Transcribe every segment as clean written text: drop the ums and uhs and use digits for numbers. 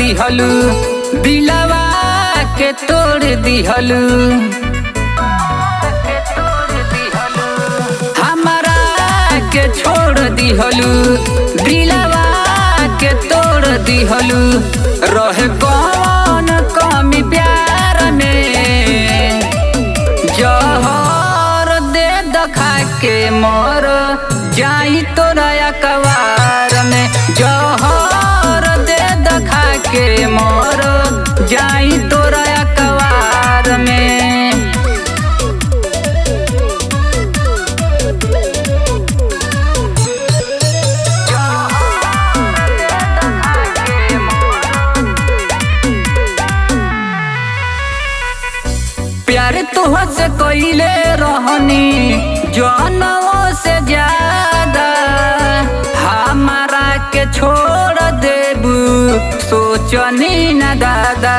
दिहलू, दिलवा के तोड़ दिहलू। हमारा के छोड़ दिहलू, दिलवा के तोड़ दिहलू। रहे कौन कमी प्यार में, जहर दे दखा के मोर जाई तोरा अकबार में। जहर दे दखा के मोर जाई तोरा अकबार में। प्यार तुह से कोइले रहनी जानवों से ज्यादा, हमारा के छोड़ देबू सोचनी न दादा।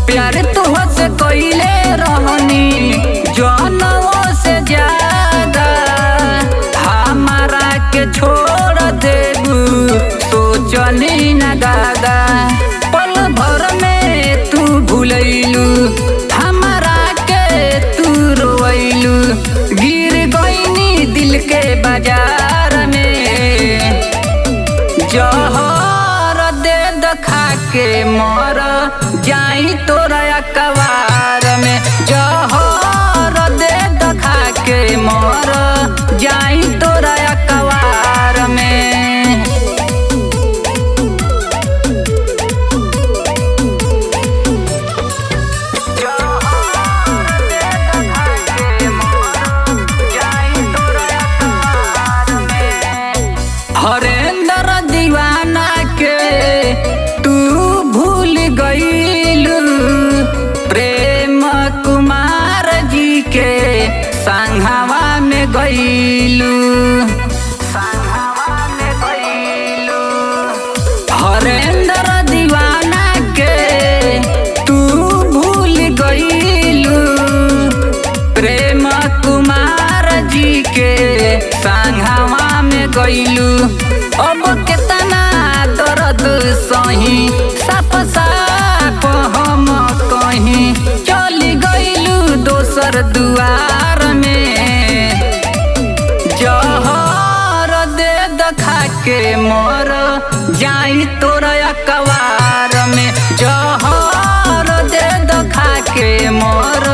प्यार तुह से कोइले रहनी जानवों से ज्यादा, हमारा के छोड़ देबू सोचनी न दादा। पल भर में तू भूलैलू, हमारा के तू रोइलू। गिर गईनी दिल के बाजार में, जहर दे दखा के मोर जाई तोरा अकबार में। जहर दे दखा के मोर जाई तोरा अकबार में। हरेंद्र दीवाना के तू भूल गईलू, प्रेम कुमार जी के संघवा में गईलू। हरेंद्र दीवाना के तू भूल गईलू, प्रेम कुमार जी के संघवा में गईलू। अब कितना दर्द सही, साफ साफ हम कहीं। चली गईलू दोसर दुआर में, जहर दे दखा के मोर जाई तोरा अकबार में। जहर दे दखा के मोर